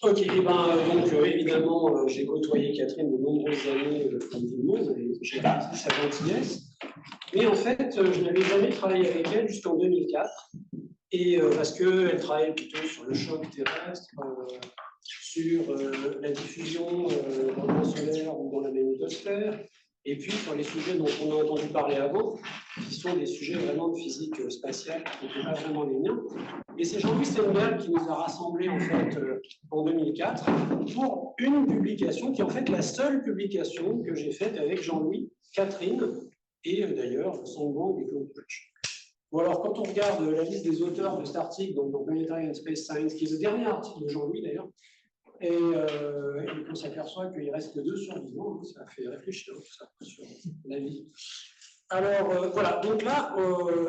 Ok, et ben, donc évidemment, j'ai côtoyé Catherine de nombreuses années comme tout le monde, et j'ai apprécié sa gentillesse. Mais en fait, je n'avais jamais travaillé avec elle jusqu'en 2004, et parce qu'elle travaillait plutôt sur le choc terrestre, sur la diffusion dans le vent solaire ou dans la magnétosphère, et puis sur les sujets dont on a entendu parler avant, qui sont des sujets vraiment de physique spatiale, qui n'étaient pas vraiment les miens. Et c'est Jean-Louis Steinberg qui nous a rassemblés en fait en 2004 pour une publication qui est en fait la seule publication que j'ai faite avec Jean-Louis, Catherine et d'ailleurs Sangwang et Claude Puch. Bon, alors quand on regarde la liste des auteurs de cet article, donc dans Planetary and Space Science, qui est le dernier article de Jean-Louis d'ailleurs, et on s'aperçoit qu'il reste que 2 survivants, ça fait réfléchir tout ça sur la vie. Alors voilà, donc là,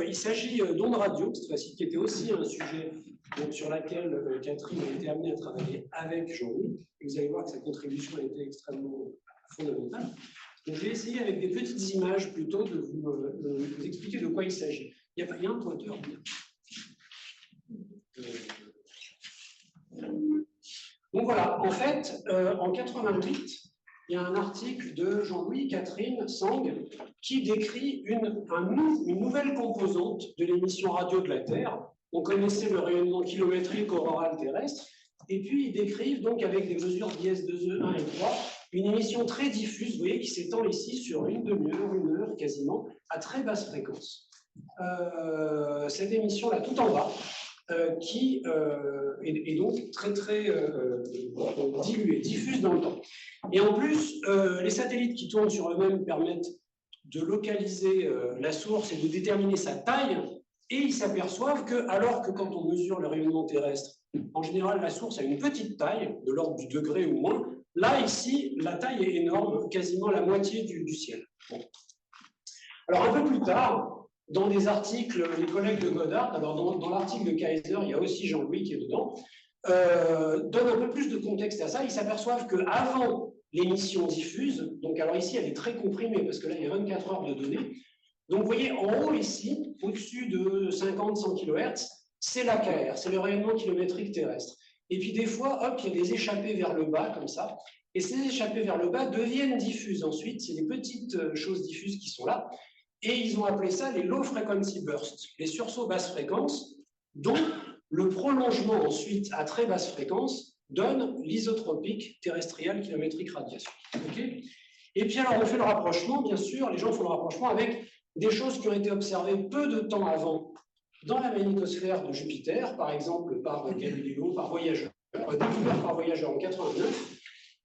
il s'agit d'ondes radio, cette fois-ci, qui était aussi un sujet donc, sur lequel Catherine a été amenée à travailler avec Jean-Louis. Vous allez voir que sa contribution a été extrêmement fondamentale. Donc, je vais essayer avec des petites images plutôt de vous expliquer de quoi il s'agit. Il y a un pointeur. Donc voilà, en fait, en 88, il y a un article de Jean-Louis, Catherine, Sang, qui décrit une nouvelle composante de l'émission radio de la Terre. On connaissait le rayonnement kilométrique auroral terrestre, et puis ils décrivent donc avec des mesures d'IS2E 1 et 3, une émission très diffuse, vous voyez, qui s'étend ici sur une demi-heure, 1 heure quasiment, à très basse fréquence. Cette émission-là, tout en bas, qui est donc très diluée, diffuse dans le temps. Et en plus, les satellites qui tournent sur eux-mêmes permettent de localiser la source et de déterminer sa taille, et ils s'aperçoivent que, alors que quand on mesure le rayonnement terrestre, en général, la source a une petite taille, de l'ordre du degré ou moins, là, ici, la taille est énorme, quasiment la moitié du ciel. Bon. Alors, un peu plus tard, dans des articles, les collègues de Goddard, alors dans l'article de Kaiser, il y a aussi Jean-Louis qui est dedans, donnent un peu plus de contexte à ça. Ils s'aperçoivent qu'avant l'émission diffuse, donc alors ici elle est très comprimée parce que là il y a 24 heures de données, donc vous voyez en haut ici, au-dessus de 50-100 kHz, c'est l'AKR, c'est le rayonnement kilométrique terrestre. Et puis des fois, hop, il y a des échappées vers le bas comme ça, et ces échappées vers le bas deviennent diffuses ensuite, c'est des petites choses diffuses qui sont là, et ils ont appelé ça les low frequency bursts, les sursauts basse fréquence, dont le prolongement ensuite à très basse fréquence donne l'isotropique terrestrial kilométrique radiation. Okay, et puis alors on fait le rapprochement, bien sûr, les gens font le rapprochement avec des choses qui ont été observées peu de temps avant dans la magnétosphère de Jupiter, par exemple par Galileo, par Voyageur, découvert par Voyageur en 89,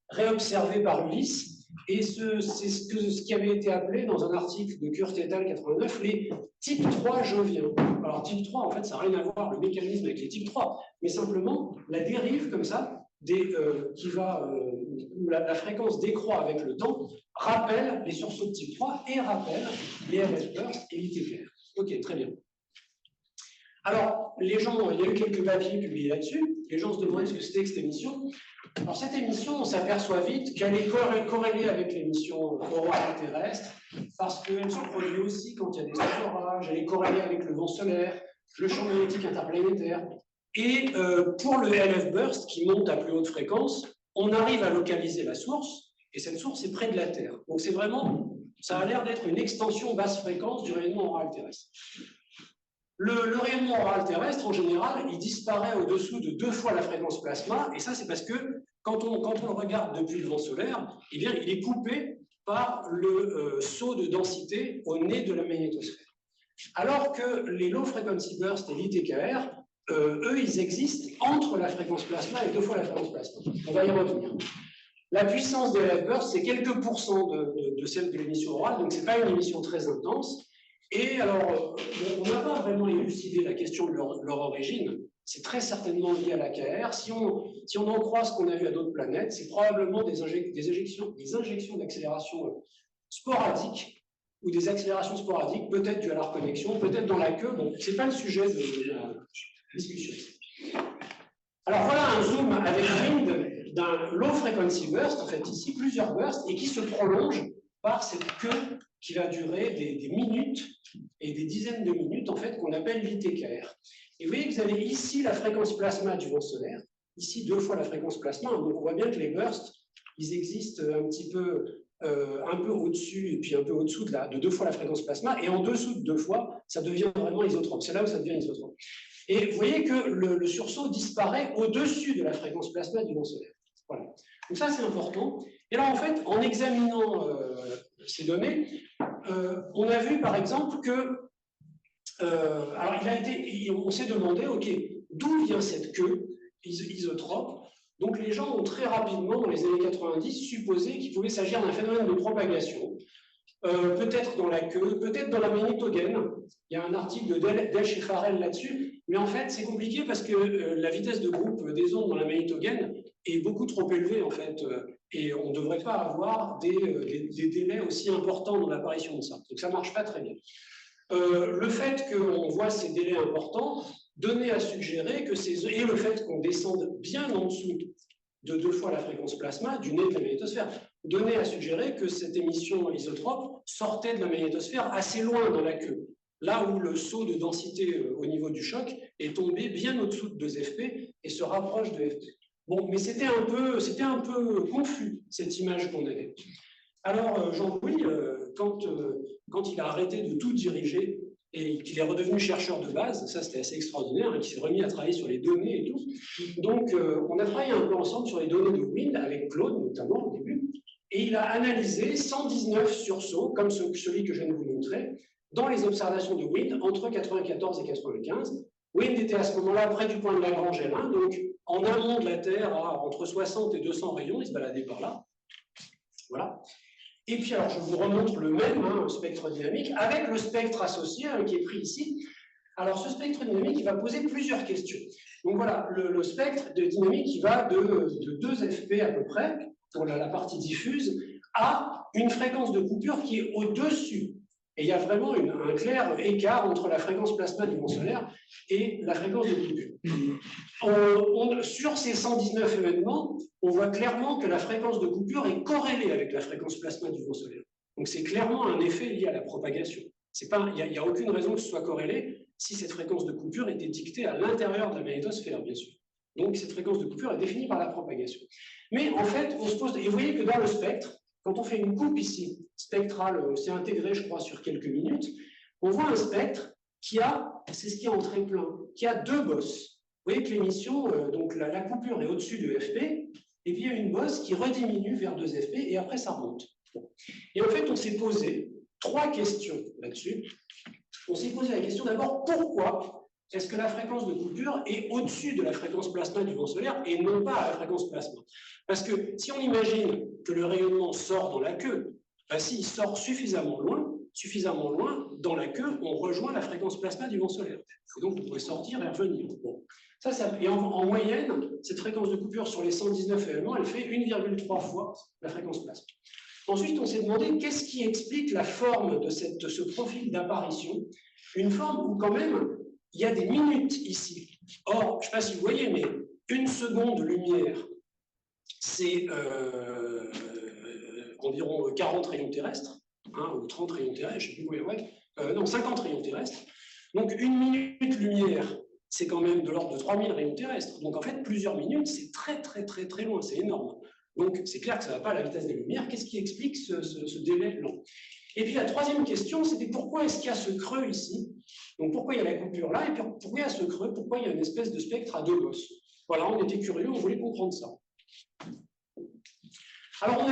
réobservé par Ulysse. Et c'est ce qui avait été appelé dans un article de Kurt et al. 89 les type 3 joviens. Alors type 3, en fait, ça n'a rien à voir le mécanisme avec les type 3, mais simplement la dérive comme ça, où la fréquence décroît avec le temps, rappelle les sursauts de type 3 et rappelle les LF bursts et l'ITKR. Ok, très bien. Alors, il y a eu quelques papiers publiés là-dessus, les gens se demandaient ce que c'était que cette émission. Alors, cette émission, on s'aperçoit vite qu'elle est corrélée avec l'émission aurorale terrestre, parce qu'elle se produit aussi quand il y a des orages, elle est corrélée avec le vent solaire, le champ magnétique interplanétaire. Et pour le LF burst, qui monte à plus haute fréquence, on arrive à localiser la source, et cette source est près de la Terre. Donc, c'est vraiment, ça a l'air d'être une extension basse fréquence du rayonnement auroral terrestre. Le rayonnement auroral terrestre, en général, il disparaît au-dessous de 2 fois la fréquence plasma, et ça, c'est parce que quand on le regarde depuis le vent solaire, eh bien, il est coupé par le saut de densité au nez de la magnétosphère. Alors que les low frequency bursts et l'ITKR, eux, ils existent entre la fréquence plasma et 2 fois la fréquence plasma. On va y revenir. La puissance des LF bursts, c'est quelques pourcents de celle de l'émission orale, donc ce n'est pas une émission très intense. Et alors, on n'a pas vraiment élucidé la question de leur origine. C'est très certainement lié à l'AKR. Si on en croit ce qu'on a vu à d'autres planètes, c'est probablement des injections d'accélération sporadiques ou des accélérations sporadiques, peut-être dues à la reconnexion, peut-être dans la queue. Bon, ce n'est pas le sujet de la discussion. Alors voilà un zoom avec wind d'un low frequency burst, en fait ici plusieurs bursts, et qui se prolonge par cette queue qui va durer des minutes et des dizaines de minutes, en fait, qu'on appelle l'ITKR. Et vous voyez que vous avez ici la fréquence plasma du vent solaire, ici 2 fois la fréquence plasma. Donc on voit bien que les bursts, ils existent un peu au-dessus et puis un peu au-dessous de 2 fois la fréquence plasma, et en dessous de 2 fois, ça devient vraiment isotrope. C'est là où ça devient isotrope. Et vous voyez que le sursaut disparaît au-dessus de la fréquence plasma du vent solaire. Voilà. Donc ça, c'est important. Et là, en fait, en examinant ces données, on a vu, par exemple, que alors, on s'est demandé, OK, d'où vient cette queue isotrope? Donc, les gens ont très rapidement, dans les années 90, supposé qu'il pouvait s'agir d'un phénomène de propagation, peut-être dans la queue, peut-être dans la magnétogène. Il y a un article de Delch et Farrell là-dessus, mais en fait, c'est compliqué parce que la vitesse de groupe des ondes dans la magnétogène est beaucoup trop élevée, en fait, et on ne devrait pas avoir des délais aussi importants dans l'apparition de ça. Donc, ça ne marche pas très bien. Le fait qu'on voit ces délais importants donnait à suggérer que et le fait qu'on descende bien en dessous de 2 fois la fréquence plasma du nez de la magnétosphère donnait à suggérer que cette émission isotrope sortait de la magnétosphère assez loin dans la queue, là où le saut de densité au niveau du choc est tombé bien au-dessous de 2 FP et se rapproche de FP. Bon, mais c'était un peu confus, cette image qu'on avait. Alors, Jean-Louis, quand il a arrêté de tout diriger et qu'il est redevenu chercheur de base, ça c'était assez extraordinaire, hein, qu'il s'est remis à travailler sur les données et tout. Donc, on a travaillé un peu ensemble sur les données de Wind, avec Claude notamment au début, et il a analysé 119 sursauts, comme celui que je viens de vous montrer, dans les observations de Wind entre 94 et 95. Wind était à ce moment-là près du point de Lagrange L1, donc en amont de la Terre, à entre 60 et 200 rayons, il se baladait par là. Voilà. Et puis, alors, je vous remontre le même spectre dynamique avec le spectre associé qui est pris ici. Alors, ce spectre dynamique, il va poser plusieurs questions. Donc, voilà, le spectre de dynamique, il va de 2 FP à peu près, pour la partie diffuse, à une fréquence de coupure qui est au-dessus. Et il y a vraiment un clair écart entre la fréquence plasma du vent solaire et la fréquence de coupure. Sur ces 119 événements, on voit clairement que la fréquence de coupure est corrélée avec la fréquence plasma du vent solaire. Donc c'est clairement un effet lié à la propagation. Il n'y a aucune raison que ce soit corrélé si cette fréquence de coupure était dictée à l'intérieur de la magnétosphère, bien sûr. Donc cette fréquence de coupure est définie par la propagation. Mais en fait, on se pose... Et vous voyez que dans le spectre, quand on fait une coupe ici, spectrale, c'est intégré, je crois, sur quelques minutes, on voit un spectre qui a, c'est ce qui est en très plein, qui a 2 bosses. Vous voyez que l'émission, donc la coupure est au-dessus de FP, et puis il y a une bosse qui rediminue vers 2 FP, et après ça remonte. Et en fait, on s'est posé 3 questions là-dessus. On s'est posé la question d'abord, pourquoi est-ce que la fréquence de coupure est au-dessus de la fréquence plasma du vent solaire et non pas à la fréquence plasma? Parce que si on imagine que le rayonnement sort dans la queue, ben, s'il sort suffisamment loin, dans la queue, on rejoint la fréquence plasma du vent solaire. Et donc, vous pouvez sortir et revenir. Bon. Et en moyenne, cette fréquence de coupure sur les 119 événements, elle fait 1,3 fois la fréquence plasma. Ensuite, on s'est demandé qu'est-ce qui explique la forme de ce profil d'apparition, une forme où quand même, il y a des minutes ici. Or, je ne sais pas si vous voyez, mais 1 seconde de lumière, c'est environ 40 rayons terrestres, ou 30 rayons terrestres, je ne sais plus combien, non, 50 rayons terrestres. Donc, 1 minute lumière, c'est quand même de l'ordre de 3000 rayons terrestres. Donc, en fait, plusieurs minutes, c'est très, très, très, très loin, c'est énorme. Donc, c'est clair que ça ne va pas à la vitesse des lumières. Qu'est-ce qui explique ce délai lent? Et puis, la troisième question, c'était pourquoi est-ce qu'il y a ce creux ici? Donc, pourquoi il y a la coupure là? Et puis, pourquoi il y a ce creux? Pourquoi il y a une espèce de spectre à 2 bosses? Voilà, on était curieux, on voulait comprendre ça. Alors,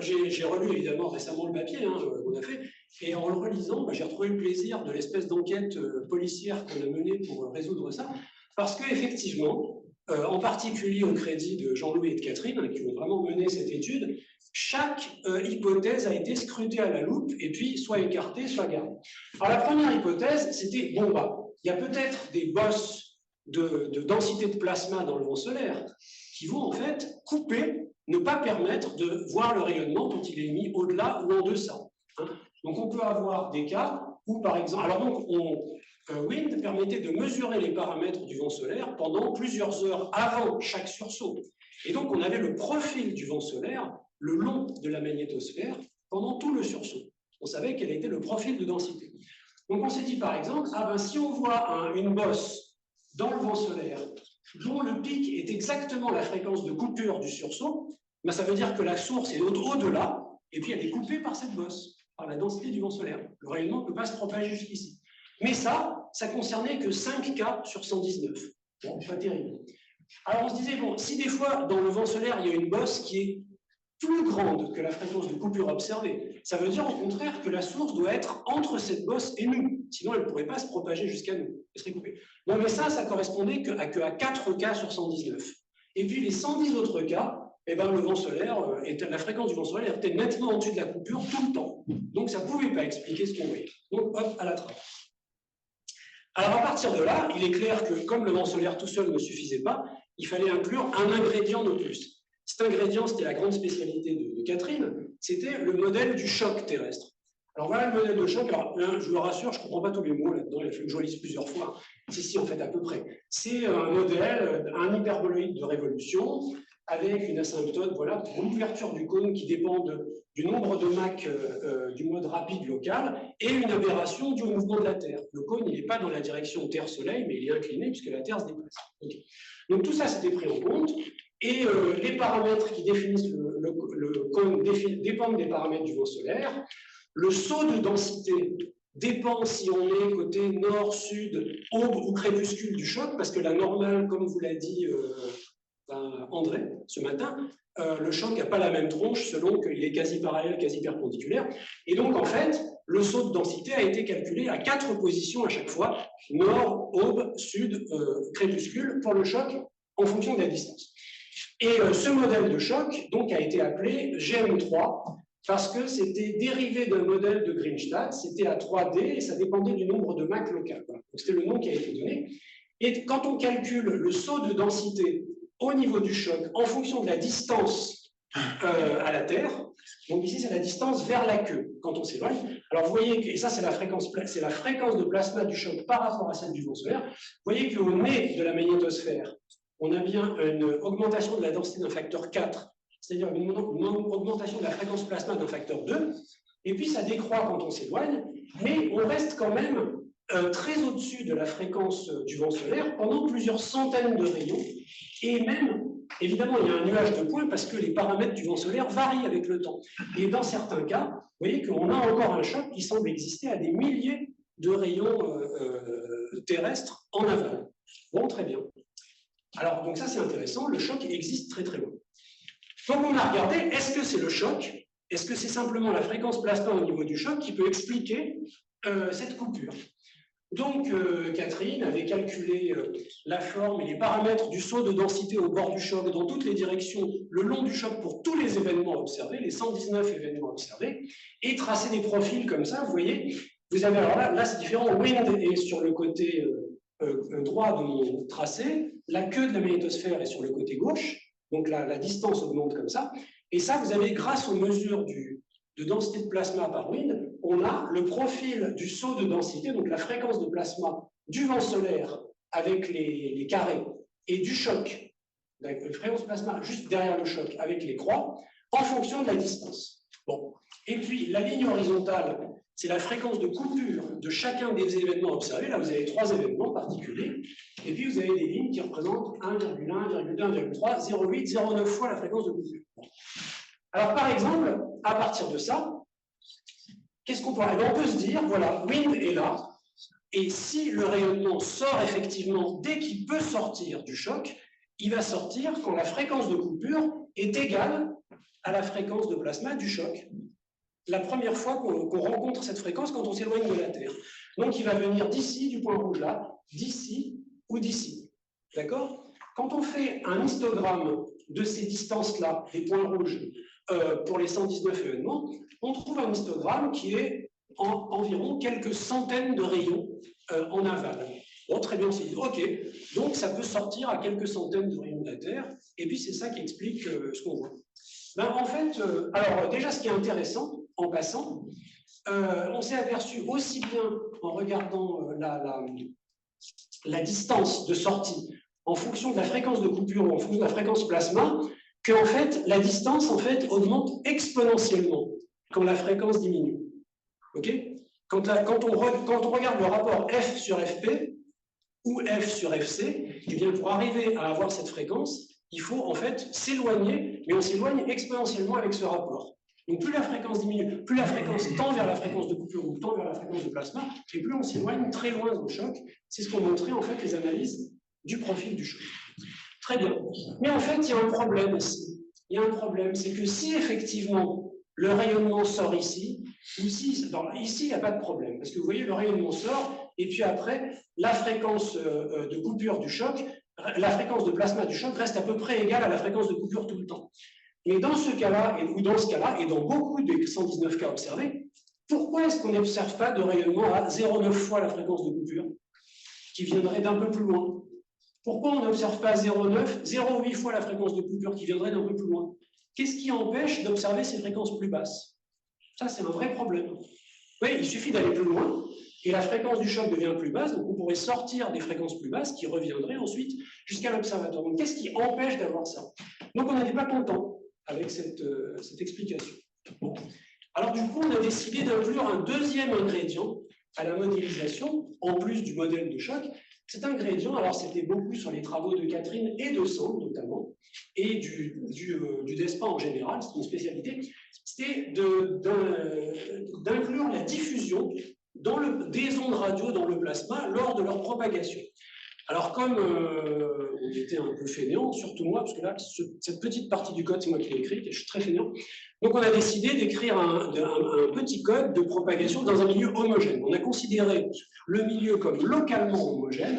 j'ai relu évidemment récemment le papier qu'on a fait, et en le relisant, j'ai retrouvé le plaisir de l'espèce d'enquête policière qu'on a menée pour résoudre ça, parce qu'effectivement, en particulier au crédit de Jean-Louis et de Catherine, qui ont vraiment mené cette étude, chaque hypothèse a été scrutée à la loupe et puis soit écartée, soit gardée. Alors la première hypothèse, c'était, bon, il y a peut-être des bosses de densité de plasma dans le vent solaire qui vont en fait couper, ne pas permettre de voir le rayonnement quand il est mis au-delà ou en deçà. Donc on peut avoir des cas où, par exemple, alors donc Wind permettait de mesurer les paramètres du vent solaire pendant plusieurs heures avant chaque sursaut. Et donc on avait le profil du vent solaire le long de la magnétosphère pendant tout le sursaut. On savait quel était le profil de densité. Donc on s'est dit par exemple, si on voit une bosse dans le vent solaire dont le pic est exactement la fréquence de coupure du sursaut, ben ça veut dire que la source est au-delà, et puis elle est coupée par cette bosse, par la densité du vent solaire. Le rayonnement ne peut pas se propager jusqu'ici. Mais ça concernait que 5 cas sur 119. Bon, pas terrible. Alors on se disait, bon, si des fois, dans le vent solaire, il y a une bosse qui est plus grande que la fréquence de coupure observée, ça veut dire au contraire que la source doit être entre cette bosse et nous. Sinon, elle ne pourrait pas se propager jusqu'à nous. Elle serait coupée. Non, mais ça correspondait qu'à 4 cas sur 119. Et puis les 110 autres cas, eh ben, le vent solaire, la fréquence du vent solaire était nettement en dessus de la coupure tout le temps. Donc ça ne pouvait pas expliquer ce qu'on voyait. Donc hop, à la trappe. Alors à partir de là, il est clair que comme le vent solaire tout seul ne suffisait pas, il fallait inclure un ingrédient de plus. Cet ingrédient, c'était la grande spécialité de Catherine, c'était le modèle du choc terrestre. Alors voilà le modèle de choc. Alors, je vous rassure, je ne comprends pas tous les mots là-dedans, il a fallu que je lise plusieurs fois. Si, en fait, à peu près. C'est un modèle, un hyperboloïde de révolution, avec une asymptote, voilà, pour l'ouverture du cône qui dépend du nombre de Mach du mode rapide local, et une aberration due au mouvement de la Terre. Le cône, il n'est pas dans la direction Terre-Soleil, mais il est incliné puisque la Terre se déplace. Okay. Donc tout ça, c'était pris en compte. Et les paramètres qui définissent le cône dépendent des paramètres du vent solaire. Le saut de densité dépend si on est côté nord, sud, aube ou crépuscule du choc, parce que la normale, comme vous l'a dit André ce matin, le choc n'a pas la même tronche selon qu'il est quasi parallèle, quasi perpendiculaire. Et donc, en fait, le saut de densité a été calculé à 4 positions à chaque fois, nord, aube, sud, crépuscule, pour le choc en fonction de la distance. Et ce modèle de choc donc, a été appelé GM3 parce que c'était dérivé d'un modèle de Greenstadt, c'était à 3D et ça dépendait du nombre de Mach local. Voilà. C'était le nom qui a été donné. Et quand on calcule le saut de densité au niveau du choc en fonction de la distance à la Terre, donc ici c'est la distance vers la queue quand on s'éloigne. Alors vous voyez que, et ça c'est la fréquence de plasma du choc par rapport à celle du vent solaire. Vous voyez qu'au nez de la magnétosphère, on a bien une augmentation de la densité d'un facteur 4, c'est-à-dire une augmentation de la fréquence plasma d'un facteur 2, et puis ça décroît quand on s'éloigne, mais on reste quand même très au-dessus de la fréquence du vent solaire pendant plusieurs centaines de rayons, et même, évidemment, il y a un nuage de points parce que les paramètres du vent solaire varient avec le temps. Et dans certains cas, vous voyez qu'on a encore un choc qui semble exister à des milliers de rayons terrestres en aval. Bon, très bien. Alors, donc ça c'est intéressant, le choc existe très très loin. Donc on a regardé, est-ce que c'est le choc? Est-ce que c'est simplement la fréquence plasma au niveau du choc qui peut expliquer cette coupure? Donc Catherine avait calculé la forme et les paramètres du saut de densité au bord du choc dans toutes les directions, le long du choc pour tous les événements observés, les 119 événements observés, et tracé des profils comme ça, vous voyez, vous avez, alors là c'est différent, Wind est sur le côté droit de mon tracé, la queue de la magnétosphère est sur le côté gauche, donc la distance augmente comme ça, et ça vous avez, grâce aux mesures de densité de plasma par Wind, on a le profil du saut de densité, donc la fréquence de plasma du vent solaire avec les carrés, et du choc, la fréquence de plasma juste derrière le choc avec les croix, en fonction de la distance. Bon. Et puis la ligne horizontale, c'est la fréquence de coupure de chacun des événements observés. Là, vous avez 3 événements particuliers. Et puis, vous avez des lignes qui représentent 1,1, 1,2, 1,3, 0,8, 0,9 fois la fréquence de coupure. Alors, par exemple, à partir de ça, qu'est-ce qu'on peut faire? On peut se dire, voilà, Wind est là. Et si le rayonnement sort effectivement dès qu'il peut sortir du choc, il va sortir quand la fréquence de coupure est égale à la fréquence de plasma du choc. La première fois qu'on rencontre cette fréquence quand on s'éloigne de la Terre. Donc, il va venir d'ici, du point rouge là, d'ici ou d'ici. D'accord? Quand on fait un histogramme de ces distances-là, des points rouges, pour les 119 événements, on trouve un histogramme qui est environ quelques centaines de rayons en aval. Bon, très bien, on s'est dit, ok, donc ça peut sortir à quelques centaines de rayons de la Terre, et puis c'est ça qui explique ce qu'on voit. Ben, en fait, alors déjà, ce qui est intéressant, en passant, on s'est aperçu aussi bien en regardant la distance de sortie en fonction de la fréquence de coupure ou en fonction de la fréquence plasma, qu'en fait, la distance en fait, augmente exponentiellement quand la fréquence diminue. Okay? Quand on regarde le rapport F sur FP, ou F sur FC, et bien pour arriver à avoir cette fréquence, il faut en fait s'éloigner, mais on s'éloigne exponentiellement avec ce rapport. Donc plus la fréquence diminue, plus la fréquence tend vers la fréquence de coupure ou tend vers la fréquence de plasma, et plus on s'éloigne très loin dans le choc. C'est ce qu'ont montré en fait les analyses du profil du choc. Très bien. Mais en fait, il y a un problème ici. Il y a un problème, c'est que si effectivement le rayonnement sort ici, ou si, ici il n'y a pas de problème, parce que vous voyez, le rayonnement sort, et puis après, la fréquence de coupure du choc, la fréquence de plasma du choc reste à peu près égale à la fréquence de coupure tout le temps. Mais dans ce cas-là, ou dans ce cas-là, et dans beaucoup des 119 cas observés, pourquoi est-ce qu'on n'observe pas de rayonnement à 0,9 fois la fréquence de coupure, qui viendrait d'un peu plus loin? Pourquoi on n'observe pas 0,9, 0,8 fois la fréquence de coupure qui viendrait d'un peu plus loin? Qu'est-ce qui empêche d'observer ces fréquences plus basses? Ça, c'est un vrai problème. Oui, il suffit d'aller plus loin, et la fréquence du choc devient plus basse, donc on pourrait sortir des fréquences plus basses qui reviendraient ensuite jusqu'à l'observatoire. Donc, qu'est-ce qui empêche d'avoir ça? Donc, on n'était pas content avec cette explication. Bon. Alors, du coup, on a décidé d'inclure un deuxième ingrédient à la modélisation, en plus du modèle de choc. Cet ingrédient, alors c'était beaucoup sur les travaux de Catherine et de Sand notamment, et du DESPA en général, c'est une spécialité, c'était d'inclure la diffusion des ondes radio dans le plasma lors de leur propagation. Alors comme on était un peu fainéant, surtout moi, parce que là, cette petite partie du code, c'est moi qui l'ai écrite, et je suis très fainéant, donc on a décidé d'écrire un petit code de propagation dans un milieu homogène. On a considéré le milieu comme localement homogène.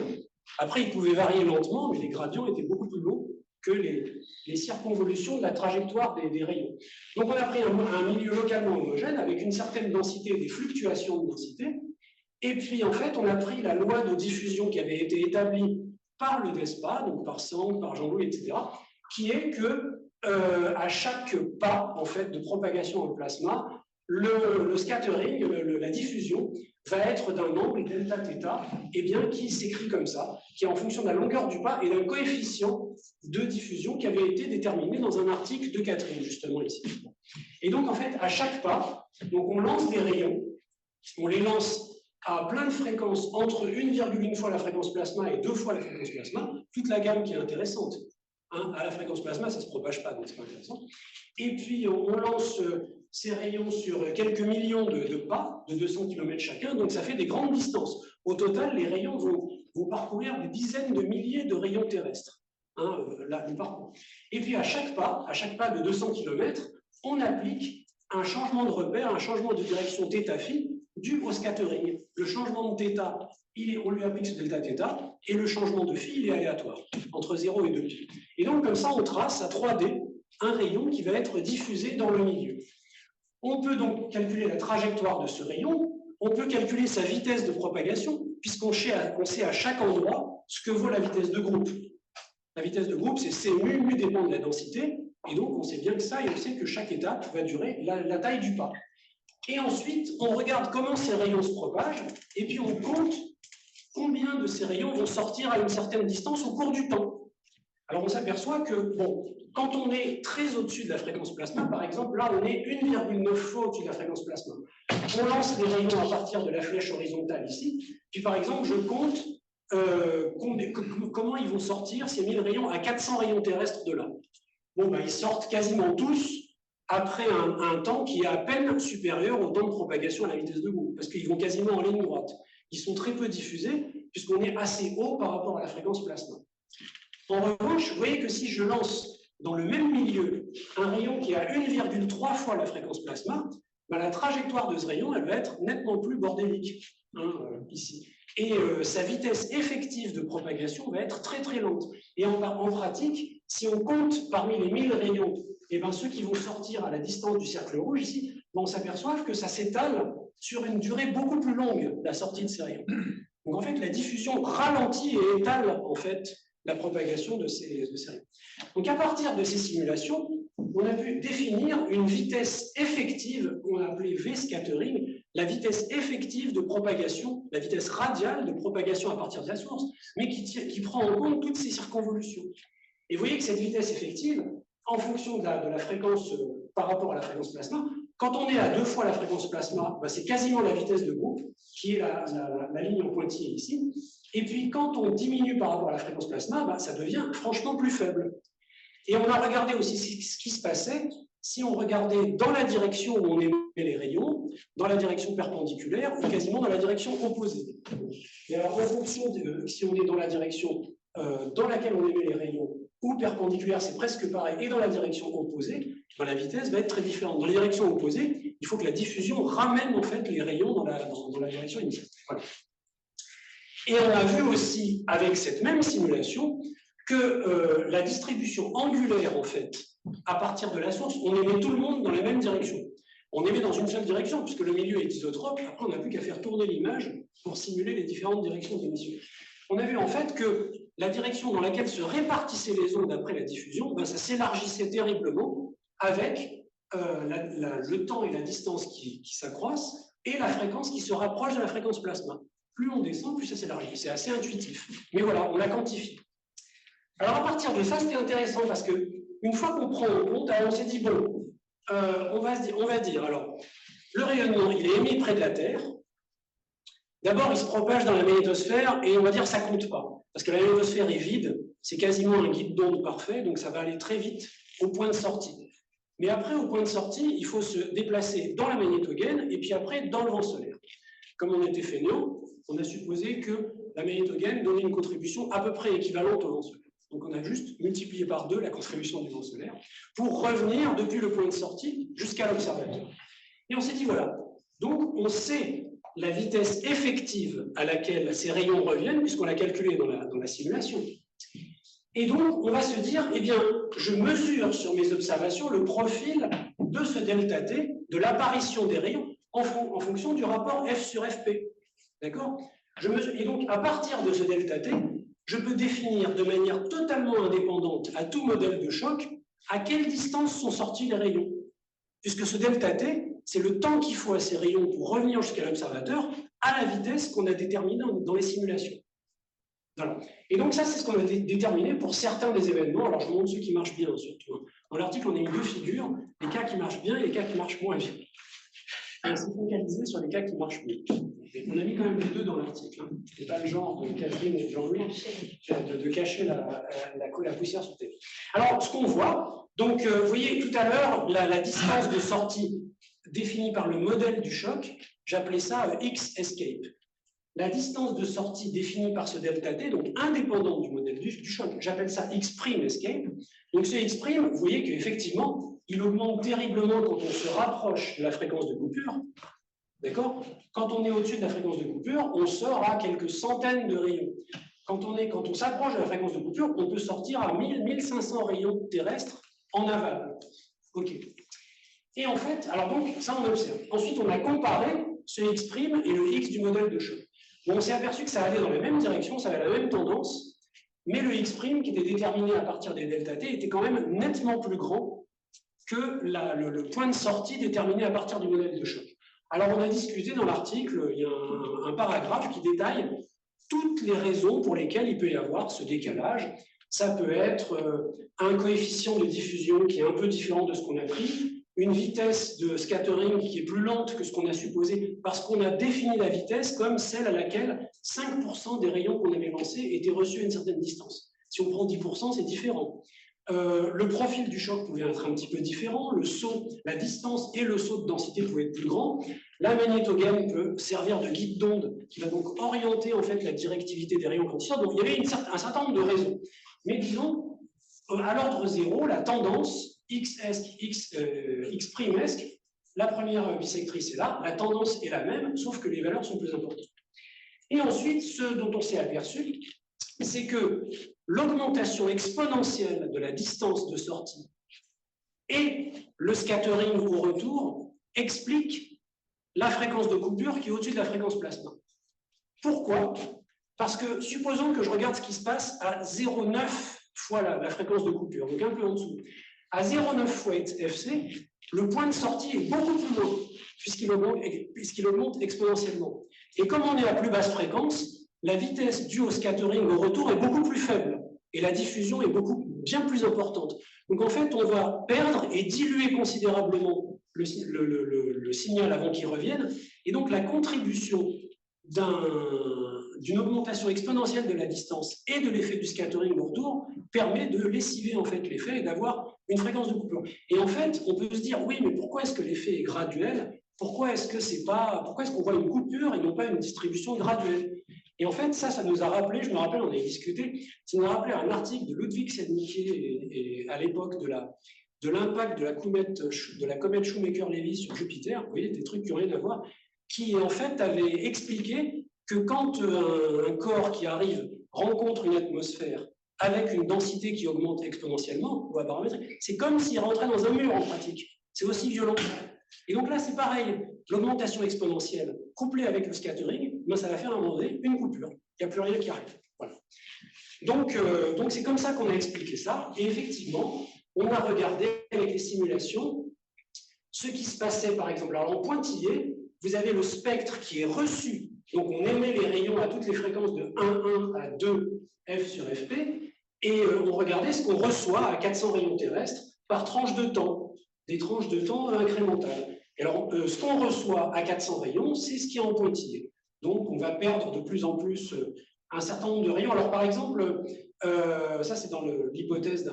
Après, il pouvait varier lentement, mais les gradients étaient beaucoup plus longs que les circonvolutions de la trajectoire des rayons. Donc on a pris un milieu localement homogène avec une certaine densité, des fluctuations de densité, et puis en fait on a pris la loi de diffusion qui avait été établie par le DESPA, donc par Sand, par Jean-Louis, etc., qui est que à chaque pas en fait, de propagation en plasma, le scattering, la diffusion, va être d'un angle delta θ, et bien, qui s'écrit comme ça, qui est en fonction de la longueur du pas et d'un coefficient de diffusion qui avait été déterminé dans un article de Catherine, justement ici. Et donc, en fait, à chaque pas, donc on lance des rayons, on les lance à plein de fréquences, entre 1,1 fois la fréquence plasma et 2 fois la fréquence plasma, toute la gamme qui est intéressante. Hein, à la fréquence plasma, ça ne se propage pas, donc c'est pas intéressant. Et puis, on lance ces rayons sur quelques millions de pas, de 200 km chacun, donc ça fait des grandes distances. Au total, les rayons vont parcourir des dizaines de milliers de rayons terrestres. Hein, là, le parcours. Et puis, à chaque pas de 200 km, on applique un changement de repère, un changement de direction θ-phi dû au scattering. Le changement de θ, on lui applique ce delta θ, et le changement de phi, il est aléatoire, entre 0 et 2. Et donc, comme ça, on trace à 3D un rayon qui va être diffusé dans le milieu. On peut donc calculer la trajectoire de ce rayon, on peut calculer sa vitesse de propagation, puisqu'on sait à chaque endroit ce que vaut la vitesse de groupe. La vitesse de groupe, c'est C mu, mu dépend de la densité, et donc on sait bien que ça, et on sait que chaque étape va durer la taille du pas. Et ensuite, on regarde comment ces rayons se propagent, et puis on compte combien de ces rayons vont sortir à une certaine distance au cours du temps. Alors on s'aperçoit que, bon, quand on est très au-dessus de la fréquence plasma, par exemple, là on est 1,9 fois au-dessus de la fréquence plasma. On lance les rayons à partir de la flèche horizontale ici, puis par exemple je compte comment ils vont sortir ces 1000 rayons à 400 rayons terrestres de là. Bon, ben, ils sortent quasiment tous après un temps qui est à peine supérieur au temps de propagation à la vitesse de groupe, parce qu'ils vont quasiment en ligne droite. Ils sont très peu diffusés, puisqu'on est assez haut par rapport à la fréquence plasma. En revanche, vous voyez que si je lance dans le même milieu un rayon qui a 1,3 fois la fréquence plasma, ben la trajectoire de ce rayon, elle va être nettement plus bordélique, hein, ici. Et sa vitesse effective de propagation va être très très lente. Et en pratique, si on compte parmi les 1000 rayons, et ben ceux qui vont sortir à la distance du cercle rouge ici, ben on s'aperçoit que ça s'étale sur une durée beaucoup plus longue, la sortie de ces rayons. Donc en fait, la diffusion ralentit et étale en fait la propagation de ces rayons. Donc à partir de ces simulations, on a pu définir une vitesse effective qu'on a appelée V-scattering, la vitesse effective de propagation, la vitesse radiale de propagation à partir de la source, mais qui prend en compte toutes ces circonvolutions. Et vous voyez que cette vitesse effective, en fonction de la fréquence par rapport à la fréquence plasma, quand on est à 2 fois la fréquence plasma, ben c'est quasiment la vitesse de groupe, qui est la ligne en pointillé ici. Et puis, quand on diminue par rapport à la fréquence plasma, bah, ça devient franchement plus faible. Et on a regardé aussi ce qui se passait si on regardait dans la direction où on émet les rayons, dans la direction perpendiculaire ou quasiment dans la direction opposée. Et alors, en fonction de si on est dans la direction dans laquelle on émet les rayons ou perpendiculaire, c'est presque pareil, et dans la direction opposée, ben, la vitesse va être très différente. Dans la direction opposée, il faut que la diffusion ramène en fait les rayons dans la direction initiale. Voilà. Et on a vu aussi, avec cette même simulation, que la distribution angulaire, en fait, à partir de la source, on émet tout le monde dans la même direction. On émet dans une seule direction, puisque le milieu est isotrope. Après, on n'a plus qu'à faire tourner l'image pour simuler les différentes directions d'émission. On a vu en fait que la direction dans laquelle se répartissaient les ondes après la diffusion, ben, ça s'élargissait terriblement avec le temps et la distance qui s'accroissent et la fréquence qui se rapproche de la fréquence plasma. Plus on descend, plus ça s'élargit. C'est assez intuitif. Mais voilà, on l'a quantifié. Alors à partir de ça, c'était intéressant parce que une fois qu'on prend en compte, alors on s'est dit, bon, on va dire, alors, le rayonnement, il est émis près de la Terre. D'abord, il se propage dans la magnétosphère et on va dire que ça ne compte pas. Parce que la magnétosphère est vide, c'est quasiment un guide d'onde parfait, donc ça va aller très vite au point de sortie. Mais après, au point de sortie, il faut se déplacer dans la magnétogène et puis après dans le vent solaire. Comme on était fainéant, on a supposé que la magnétogène donnait une contribution à peu près équivalente au vent solaire. Donc on a juste multiplié par 2 la contribution du vent solaire pour revenir depuis le point de sortie jusqu'à l'observateur. Et on s'est dit, voilà, donc on sait la vitesse effective à laquelle ces rayons reviennent, puisqu'on l'a calculé dans la simulation. Et donc, on va se dire, eh bien, je mesure sur mes observations le profil de ce delta T, de l'apparition des rayons, en fonction du rapport F sur FP. D'accord ? Et donc, à partir de ce delta T, je peux définir de manière totalement indépendante à tout modèle de choc à quelle distance sont sortis les rayons. Puisque ce delta T, c'est le temps qu'il faut à ces rayons pour revenir jusqu'à l'observateur à la vitesse qu'on a déterminée dans les simulations. Voilà. Et donc ça, c'est ce qu'on a déterminé pour certains des événements. Alors je vous montre ceux qui marchent bien, surtout. Dans l'article, on a mis 2 figures, les cas qui marchent bien et les cas qui marchent moins bien. Et on s'est focalisé sur les cas qui marchent mieux. On a mis quand même les 2 dans l'article. Hein. C'est pas le genre de Catherine et Jean-Louis de cacher la poussière sur le télé. Alors, ce qu'on voit, donc vous voyez tout à l'heure, la distance de sortie définie par le modèle du choc, j'appelais ça X escape. La distance de sortie définie par ce delta T, donc indépendante du modèle du choc, j'appelle ça X' escape. Donc ce X', vous voyez qu'effectivement, il augmente terriblement quand on se rapproche de la fréquence de coupure. D'accord ? Quand on est au-dessus de la fréquence de coupure, on sort à quelques centaines de rayons. Quand on s'approche de la fréquence de coupure, on peut sortir à 1000-1500 rayons terrestres en aval. OK. Et en fait, alors donc, ça on observe. Ensuite, on a comparé ce X' et le X du modèle de choc. Bon, on s'est aperçu que ça allait dans la même direction, ça avait la même tendance, mais le X', qui était déterminé à partir des delta T, était quand même nettement plus grand que le point de sortie déterminé à partir du modèle de choc. Alors, on a discuté dans l'article, il y a un paragraphe qui détaille toutes les raisons pour lesquelles il peut y avoir ce décalage. Ça peut être un coefficient de diffusion qui est un peu différent de ce qu'on a pris, une vitesse de scattering qui est plus lente que ce qu'on a supposé parce qu'on a défini la vitesse comme celle à laquelle 5% des rayons qu'on avait lancés étaient reçus à une certaine distance. Si on prend 10%, c'est différent. Le profil du choc pouvait être un petit peu différent, le saut, la distance et le saut de densité pouvaient être plus grands. La magnétogène peut servir de guide d'onde qui va donc orienter en fait la directivité des rayons quand ils sortent. Donc il y avait un certain nombre de raisons. Mais disons, à l'ordre 0, la tendance X', la première bisectrice est là, la tendance est la même, sauf que les valeurs sont plus importantes. Et ensuite, ce dont on s'est aperçu, c'est que l'augmentation exponentielle de la distance de sortie et le scattering au retour expliquent la fréquence de coupure qui est au-dessus de la fréquence plasma. Pourquoi ? Parce que, supposons que je regarde ce qui se passe à 0,9 fois la fréquence de coupure, donc un peu en dessous. À 0,9 fois FC, le point de sortie est beaucoup plus loin, puisqu'il augmente exponentiellement. Et comme on est à plus basse fréquence, la vitesse due au scattering au retour est beaucoup plus faible, et la diffusion est bien plus importante. Donc en fait, on va perdre et diluer considérablement le signal avant qu'il revienne, et donc la contribution d'une augmentation exponentielle de la distance et de l'effet du scattering au retour permet de lessiver en fait l'effet et d'avoir une fréquence de coupure. Et en fait, on peut se dire, oui, mais pourquoi est-ce que l'effet est graduel? Pourquoi est-ce qu'on voit une coupure et non pas une distribution graduelle? Et en fait, ça nous a rappelé, je me rappelle, on avait discuté, ça nous a rappelé un article de Ludwig Sednicke et à l'époque de l'impact de la comète Shoemaker-Levy sur Jupiter, vous voyez, des trucs qui n'ont rien à voir, qui en fait avait expliqué que quand un corps qui arrive rencontre une atmosphère avec une densité qui augmente exponentiellement, ou à barométrique, c'est comme s'il rentrait dans un mur en pratique. C'est aussi violent. Et donc là, c'est pareil. L'augmentation exponentielle couplée avec le scattering, ben, ça va faire à un moment donné une coupure. Il n'y a plus rien qui arrive. Voilà. Donc c'est comme ça qu'on a expliqué ça. Et effectivement, on a regardé avec les simulations ce qui se passait, par exemple. Alors en pointillé, vous avez le spectre qui est reçu. Donc on émet les rayons à toutes les fréquences de 1,1 à 2 F sur Fp, et on regardait ce qu'on reçoit à 400 rayons terrestres par tranche de temps, des tranches de temps incrémentales. Et alors, ce qu'on reçoit à 400 rayons, c'est ce qui est en pointillé. Donc, on va perdre de plus en plus un certain nombre de rayons. Alors, par exemple, ça, c'est dans l'hypothèse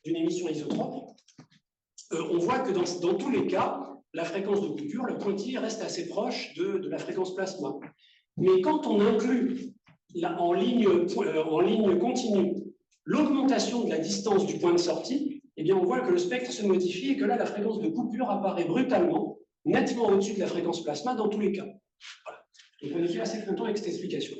d'une émission isotrope. On voit que dans tous les cas, la fréquence de coupure, le pointillé reste assez proche de la fréquence plasma. Mais quand on inclut en ligne continue l'augmentation de la distance du point de sortie, eh bien on voit que le spectre se modifie et que là, la fréquence de coupure apparaît brutalement, nettement au-dessus de la fréquence plasma dans tous les cas. Voilà. Donc on était assez content avec cette explication.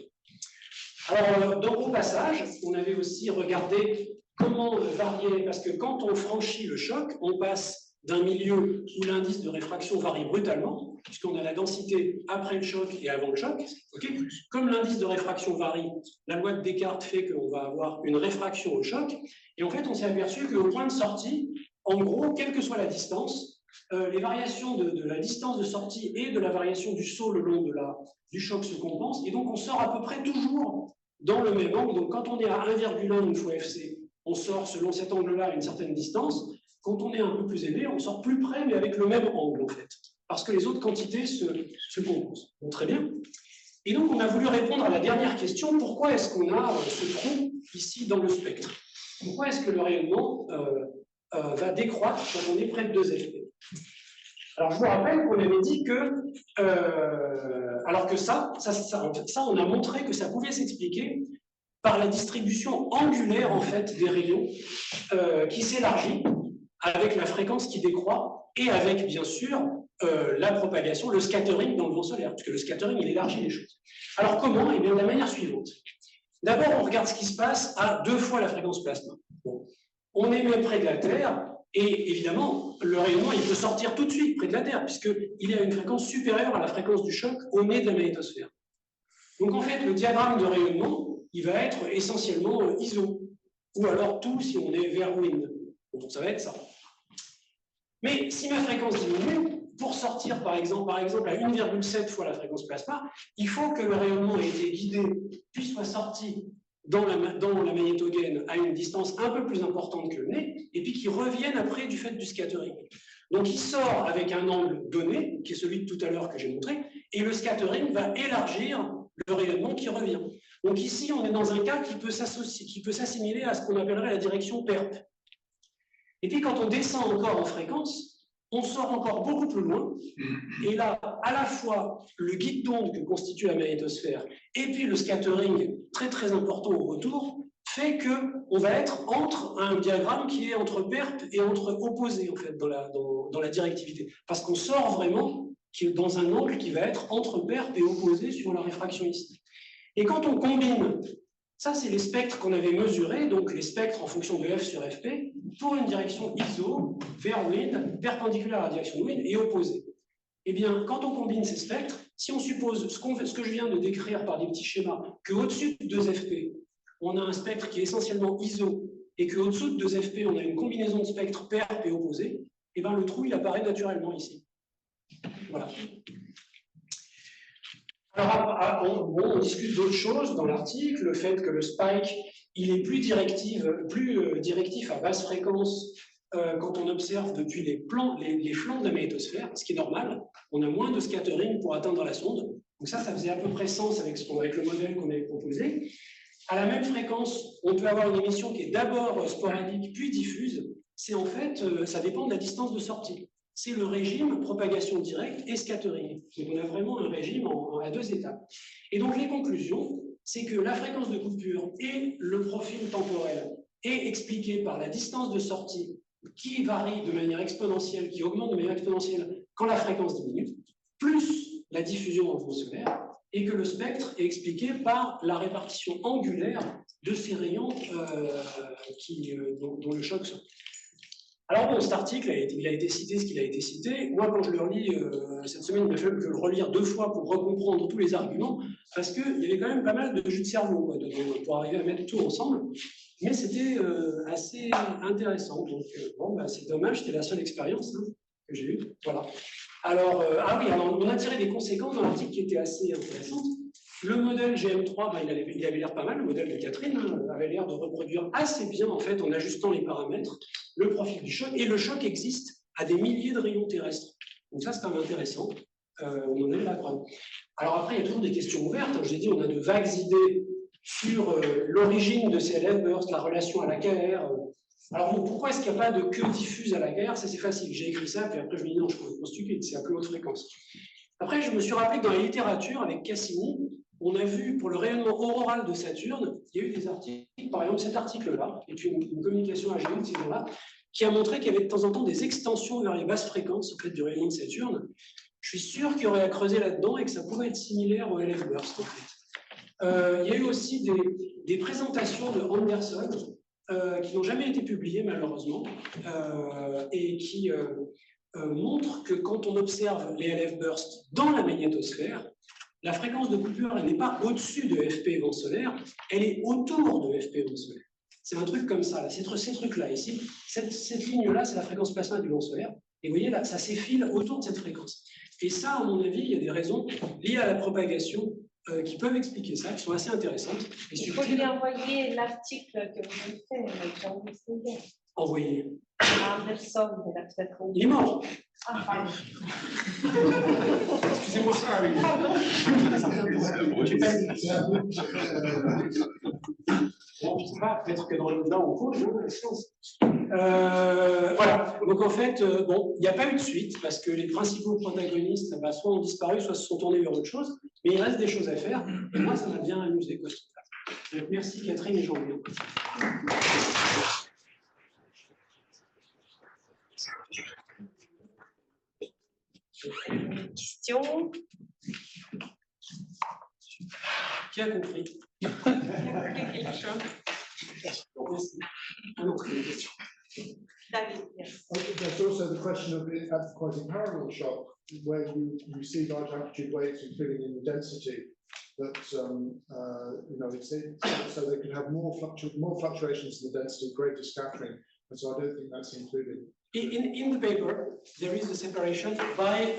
Alors, au passage, on avait aussi regardé comment varier, parce que quand on franchit le choc, on passe d'un milieu où l'indice de réfraction varie brutalement, puisqu'on a la densité après le choc et avant le choc. Okay. Comme l'indice de réfraction varie, la loi de Descartes fait qu'on va avoir une réfraction au choc, et en fait, on s'est aperçu qu'au point de sortie, en gros, quelle que soit la distance, les variations de la distance de sortie et de la variation du saut le long du choc se compensent, et donc on sort à peu près toujours dans le même angle. Donc quand on est à 1,1 une fois FC, on sort selon cet angle-là à une certaine distance. Quand on est un peu plus élevé, on sort plus près, mais avec le même angle, en fait, parce que les autres quantités se compensent. Donc, très bien. Et donc, on a voulu répondre à la dernière question, pourquoi est-ce qu'on a ce trou ici dans le spectre? Pourquoi est-ce que le rayonnement va décroître quand on est près de 2 Fp? Alors, je vous rappelle qu'on avait dit que, alors que ça, on a montré que ça pouvait s'expliquer par la distribution angulaire, en fait, des rayons qui s'élargit avec la fréquence qui décroît et avec, bien sûr, la propagation, le scattering dans le vent solaire, puisque le scattering, il élargit les choses. Alors, comment? Eh bien, de la manière suivante. D'abord, on regarde ce qui se passe à 2 fois la fréquence plasma. Bon. On émet près de la Terre, et évidemment, le rayonnement, il peut sortir tout de suite près de la Terre, puisqu'il est à une fréquence supérieure à la fréquence du choc au nez de la magnétosphère. Donc, en fait, le diagramme de rayonnement, il va être essentiellement ISO, ou alors tout si on est vers wind. Donc, ça va être ça. Mais si ma fréquence diminue, pour sortir par exemple à 1,7 fois la fréquence plasma, il faut que le rayonnement ait été guidé, puis soit sorti dans la magnétogaine à une distance un peu plus importante que le nez, et puis qu'il revienne après du fait du scattering. Donc il sort avec un angle donné, qui est celui de tout à l'heure que j'ai montré, et le scattering va élargir le rayonnement qui revient. Donc ici, on est dans un cas qui peut s'assimiler à ce qu'on appellerait la direction PERP. Et puis quand on descend encore en fréquence, on sort encore beaucoup plus loin. Et là, à la fois le guide d'onde que constitue la magnétosphère et puis le scattering très très important au retour fait qu'on va être entre un diagramme qui est entre PERP et entre opposé en fait dans la directivité. Parce qu'on sort vraiment dans un angle qui va être entre PERP et opposé sur la réfraction ici. Et quand on combine, ça c'est les spectres qu'on avait mesurés, donc les spectres en fonction de F sur Fp, pour une direction ISO, vers wind, perpendiculaire à la direction de wind et opposée. Eh bien, quand on combine ces spectres, si on suppose ce que je viens de décrire par des petits schémas, qu'au-dessus de 2 Fp, on a un spectre qui est essentiellement ISO, et qu'au-dessous de 2 Fp, on a une combinaison de spectres PERP et opposés, eh bien le trou, il apparaît naturellement ici. Voilà. Alors, on discute d'autres choses dans l'article, le fait que le spike, il est plus directif à basse fréquence quand on observe depuis les flancs de la magnétosphère, ce qui est normal. On a moins de scattering pour atteindre la sonde. Donc ça faisait à peu près sens avec le modèle qu'on avait proposé. À la même fréquence, on peut avoir une émission qui est d'abord sporadique, puis diffuse. C'est en fait, ça dépend de la distance de sortie. C'est le régime propagation directe et scattering. Donc on a vraiment un régime à 2 étapes. Et donc les conclusions, c'est que la fréquence de coupure et le profil temporel est expliqué par la distance de sortie qui varie de manière exponentielle, qui augmente de manière exponentielle quand la fréquence diminue, plus la diffusion dans le fond solaire, et que le spectre est expliqué par la répartition angulaire de ces rayons dont le choc sort. Alors bon, cet article, il a été cité ce qu'il a été cité. Moi, quand je le relis cette semaine, il m'a fallu que je le relire 2 fois pour recomprendre tous les arguments, parce qu'il y avait quand même pas mal de jus de cerveau pour arriver à mettre tout ensemble. Mais c'était assez intéressant. Donc, bon, bah, c'est dommage, c'était la seule expérience que j'ai eue. Voilà. Alors, alors, on a tiré des conséquences dans l'article qui étaient assez intéressantes. Le modèle GM3, bah, il avait l'air pas mal, le modèle de Catherine avait l'air de reproduire assez bien, en fait, en ajustant les paramètres, le profil du choc, et le choc existe à des milliers de rayons terrestres. Donc ça, c'est quand même intéressant. On en est la preuve. Alors après, il y a toujours des questions ouvertes. Je vous ai dit, on a de vagues idées sur l'origine de ces LF bursts, la relation à la KR. Alors bon, pourquoi est-ce qu'il n'y a pas de queue diffuse à la KR? Ça, c'est facile. J'ai écrit ça, puis après, je me dis non, je pense stupide, c'est à plus haute fréquence. Après, je me suis rappelé que dans la littérature, avec Cassini, on a vu pour le rayonnement auroral de Saturne, il y a eu des articles, par exemple cet article-là, qui est une communication AGN, qui a montré qu'il y avait de temps en temps des extensions vers les basses fréquences au fait, du rayonnement de Saturne. Je suis sûr qu'il y aurait à creuser là-dedans et que ça pourrait être similaire au LF burst, en fait. Il y a eu aussi des présentations de Anderson qui n'ont jamais été publiées, malheureusement, et qui montrent que quand on observe les LF bursts dans la magnétosphère, la fréquence de coupure, elle n'est pas au-dessus de FP vent solaire, elle est autour de FP vent solaire. C'est un truc comme ça, là. Ces trucs-là, ici, cette ligne-là, c'est la fréquence plasma du vent solaire. Et vous voyez, là, ça s'effile autour de cette fréquence. Et ça, à mon avis, il y a des raisons liées à la propagation qui peuvent expliquer ça, qui sont assez intéressantes. Il faut lui envoyer l'article que vous avez fait, envoyer. Anderson, il a peut-être oublié. Il est mort. Ah, pardon. Excusez-moi ça, oui. Bon, je ne sais pas, peut-être que dans on cause, la science. Voilà, donc en fait, bon, il n'y a pas eu de suite, parce que les principaux protagonistes, bah, soit ont disparu, soit se sont tournés vers autre chose, mais il reste des choses à faire, et moi, ça m'a bien amusé. Donc, merci Catherine et Jean-Louis. Question. Qui a compris? There's also the question of the quasi-parallel shock, where you see large amplitude waves including in the density. That you know, so they could have more fluctuations in the density, greater scattering, and so I don't think that's included. In the paper, there is a separation by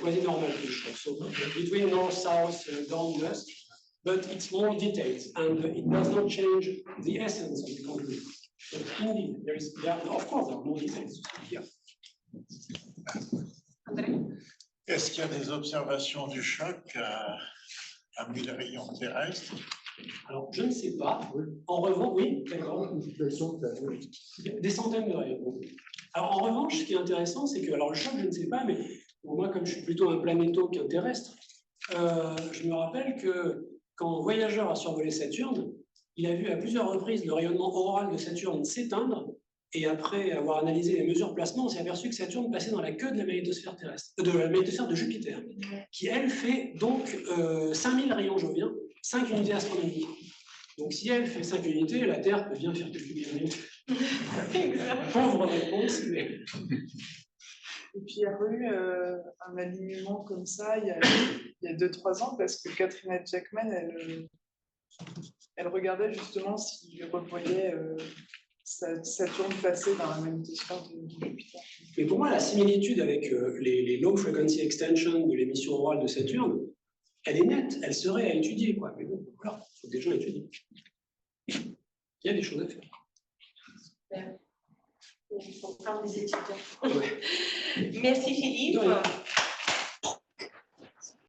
quasi-normal shock, so between north-south dawn dust, but it's more detailed and it does not change the essence of the conclusion. So indeed, of course, there are more details here. Est-ce qu'il y a des observations du choc à 1000 rayons terrestres? Alors, je ne sais pas. En revanche, oui, d'accord. Des centaines de rayons. Alors, en revanche, ce qui est intéressant, c'est que, alors le choc, je ne sais pas, mais pour moi, comme je suis plutôt un planéto qu'un terrestre, je me rappelle que quand Voyageur a survolé Saturne, il a vu à plusieurs reprises le rayonnement auroral de Saturne s'éteindre, et après avoir analysé les mesures de placement, on s'est aperçu que Saturne passait dans la queue de la magnétosphère terrestre, de la magnétosphère de Jupiter, qui, elle, fait donc 5000 rayons joviens, 5 unités astronomiques. Donc, si elle fait 5 unités, la Terre peut bien faire quelques millions. Pauvre réponse, mais... Et puis, il y a eu un alignement comme ça il y a 2-3 ans, parce que Katrina Jackman, elle regardait justement s'il revoyait Saturne passer dans la magnétosphère de Jupiter. Mais pour moi, la similitude avec les low frequency extension de l'émission orale de Saturne, elle est nette, elle serait à étudier, quoi. Mais bon, voilà, il faut que des gens étudient. Il y a des choses à faire. Il faut prendre des étudiants. Ouais. Merci Philippe.